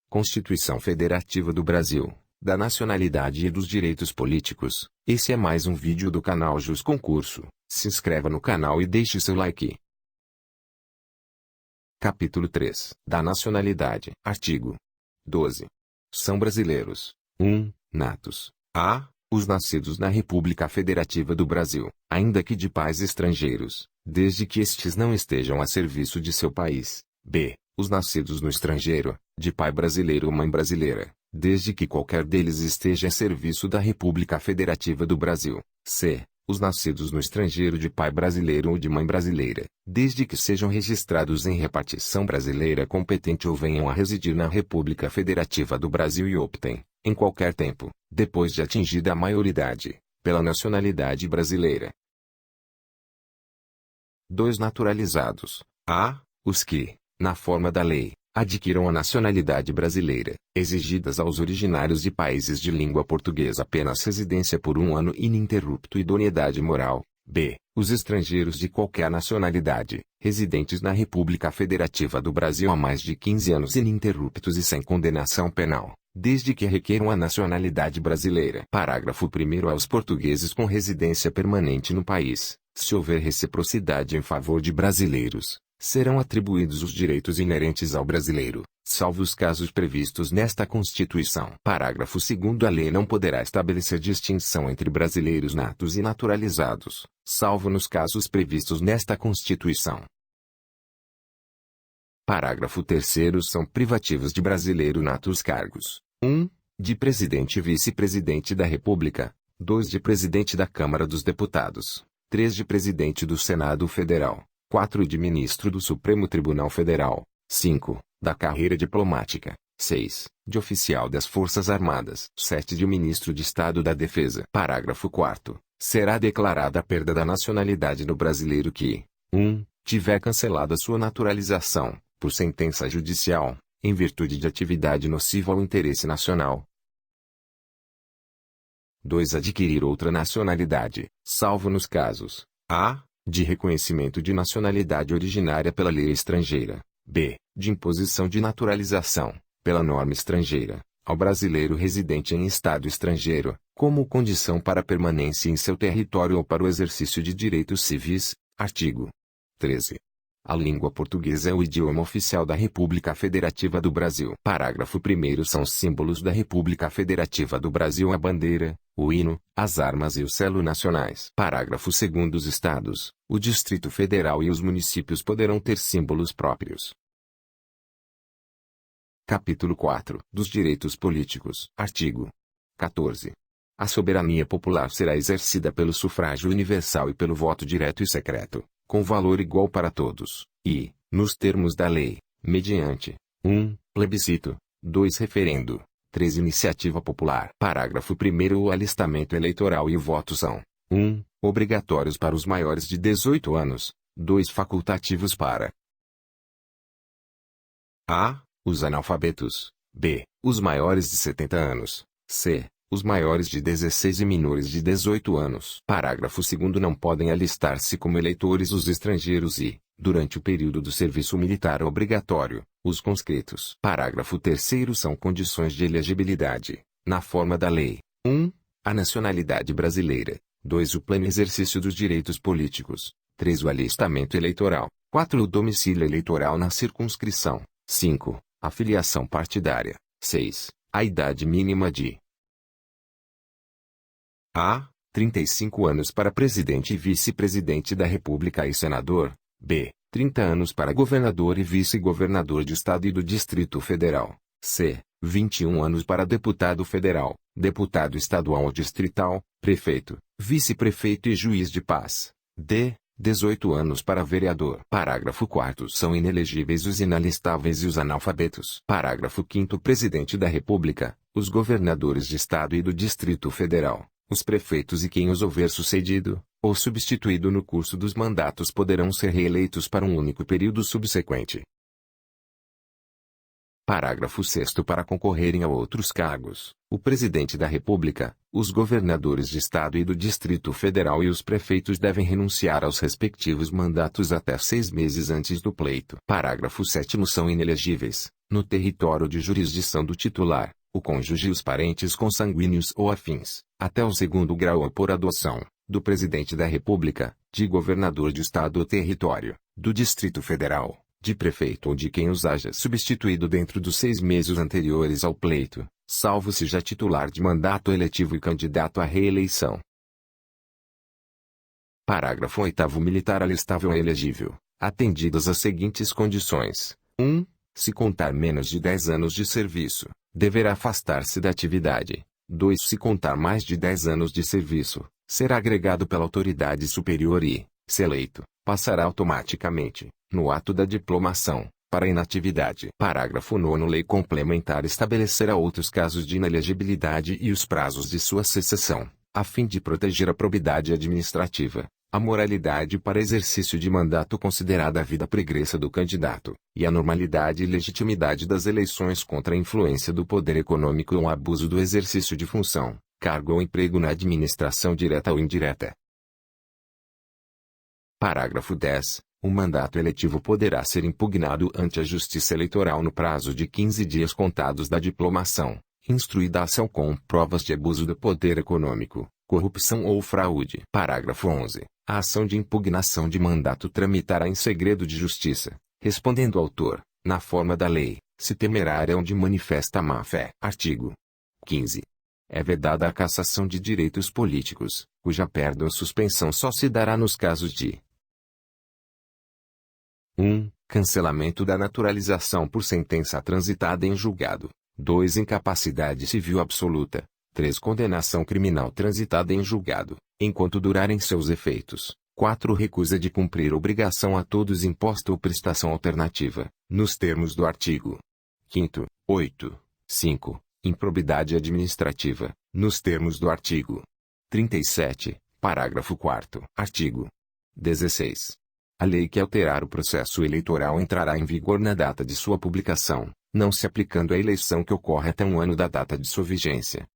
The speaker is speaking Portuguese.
Constituição Federativa do Brasil, da nacionalidade e dos direitos políticos. Esse é mais um vídeo do canal Jus Concurso. Se inscreva no canal e deixe seu like. Capítulo 3. Da nacionalidade. Artigo 12. São brasileiros. 1. Natos. A. Os nascidos na República Federativa do Brasil, ainda que de pais estrangeiros, desde que estes não estejam a serviço de seu país. B. Os nascidos no estrangeiro, de pai brasileiro ou mãe brasileira, desde que qualquer deles esteja a serviço da República Federativa do Brasil. C. Os nascidos no estrangeiro de pai brasileiro ou de mãe brasileira, desde que sejam registrados em repartição brasileira competente ou venham a residir na República Federativa do Brasil e optem, em qualquer tempo, depois de atingida a maioridade, pela nacionalidade brasileira. 2. Naturalizados. A. Os que, na forma da lei, adquiram a nacionalidade brasileira, exigidas aos originários de países de língua portuguesa apenas residência por 1 ano ininterrupto e idoneidade moral. B. Os estrangeiros de qualquer nacionalidade, residentes na República Federativa do Brasil há mais de 15 anos ininterruptos e sem condenação penal, desde que requeram a nacionalidade brasileira. Parágrafo 1º. Aos portugueses com residência permanente no país, se houver reciprocidade em favor de brasileiros, serão atribuídos os direitos inerentes ao brasileiro, salvo os casos previstos nesta Constituição. Parágrafo 2º. A lei não poderá estabelecer distinção entre brasileiros natos e naturalizados, salvo nos casos previstos nesta Constituição. Parágrafo 3º. São privativos de brasileiro nato os cargos: 1. De presidente e vice-presidente da República. 2. De presidente da Câmara dos Deputados. 3. De presidente do Senado Federal. 4. De ministro do Supremo Tribunal Federal. 5. Da carreira diplomática. 6. De oficial das Forças Armadas. 7. De ministro de Estado da Defesa. Parágrafo 4º. Será declarada a perda da nacionalidade do brasileiro que: 1. Tiver cancelada sua naturalização, por sentença judicial, em virtude de atividade nociva ao interesse nacional. 2. Adquirir outra nacionalidade, salvo nos casos: a. De reconhecimento de nacionalidade originária pela lei estrangeira. B. De imposição de naturalização, pela norma estrangeira, ao brasileiro residente em estado estrangeiro, como condição para permanência em seu território ou para o exercício de direitos civis. Artigo 13. A língua portuguesa é o idioma oficial da República Federativa do Brasil. Parágrafo 1º. São símbolos da República Federativa do Brasil a bandeira, o hino, as armas e o selo nacionais. Parágrafo 2º. Os estados, o Distrito Federal e os municípios poderão ter símbolos próprios. Capítulo 4. Dos direitos políticos. Artigo 14. A soberania popular será exercida pelo sufrágio universal e pelo voto direto e secreto, com valor igual para todos, e, nos termos da lei, mediante: 1. Plebiscito. 2. Referendo. 3. Iniciativa popular. Parágrafo 1º. O alistamento eleitoral e o voto são: 1. Obrigatórios para os maiores de 18 anos. 2. Facultativos para a. Os analfabetos. B. Os maiores de 70 anos. C. Os maiores de 16 e menores de 18 anos. Parágrafo 2º. Não podem alistar-se como eleitores os estrangeiros e, durante o período do serviço militar obrigatório, os conscritos. Parágrafo 3º. São condições de elegibilidade, na forma da lei: 1. A nacionalidade brasileira. 2. O pleno exercício dos direitos políticos. 3. O alistamento eleitoral. 4. O domicílio eleitoral na circunscrição. 5. A filiação partidária. 6. A idade mínima de a. 35 anos para presidente e vice-presidente da República e senador. B. 30 anos para governador e vice-governador de Estado e do Distrito Federal. C. 21 anos para deputado federal, deputado estadual ou distrital, prefeito, vice-prefeito e juiz de paz. D. 18 anos para vereador. Parágrafo 4º. São inelegíveis os inalistáveis e os analfabetos. Parágrafo 5º. Presidente da República, os governadores de Estado e do Distrito Federal, os prefeitos e quem os houver sucedido, ou substituído no curso dos mandatos poderão ser reeleitos para um único período subsequente. Parágrafo 6º. Para concorrerem a outros cargos, o Presidente da República, os governadores de Estado e do Distrito Federal e os prefeitos devem renunciar aos respectivos mandatos até 6 meses antes do pleito. Parágrafo 7º. São inelegíveis, no território de jurisdição do titular, o cônjuge e os parentes consanguíneos ou afins, até o segundo grau ou por adoção, do Presidente da República, de governador de estado ou território, do Distrito Federal, de prefeito ou de quem os haja substituído dentro dos 6 meses anteriores ao pleito, salvo se já titular de mandato eletivo e candidato à reeleição. Parágrafo 8º. Militar alistável e elegível, atendidas as seguintes condições. 1. Se contar menos de 10 anos de serviço, deverá afastar-se da atividade. 2. Se contar mais de 10 anos de serviço, será agregado pela autoridade superior e, se eleito, passará automaticamente, no ato da diplomação, para a inatividade. Parágrafo 9º. Lei complementar estabelecerá outros casos de inelegibilidade e os prazos de sua cessação, a fim de proteger a probidade administrativa, a moralidade para exercício de mandato considerada a vida pregressa do candidato, e a normalidade e legitimidade das eleições contra a influência do poder econômico ou abuso do exercício de função, cargo ou emprego na administração direta ou indireta. Parágrafo 10. O mandato eletivo poderá ser impugnado ante a Justiça Eleitoral no prazo de 15 dias contados da diplomação, instruída a ação com provas de abuso do poder econômico, corrupção ou fraude. Parágrafo 11. A ação de impugnação de mandato tramitará em segredo de justiça, respondendo o autor, na forma da lei, se temerária ou de manifesta má-fé. Artigo 15. É vedada a cassação de direitos políticos, cuja perda ou suspensão só se dará nos casos de 1. Cancelamento da naturalização por sentença transitada em julgado. 2. Incapacidade civil absoluta. 3. Condenação criminal transitada em julgado, enquanto durarem seus efeitos. 4. Recusa de cumprir obrigação a todos imposta ou prestação alternativa, nos termos do artigo 5º, 8, 5. Improbidade administrativa, nos termos do artigo 37, parágrafo 4º. Artigo 16. A lei que alterar o processo eleitoral entrará em vigor na data de sua publicação, não se aplicando à eleição que ocorre até um ano da data de sua vigência.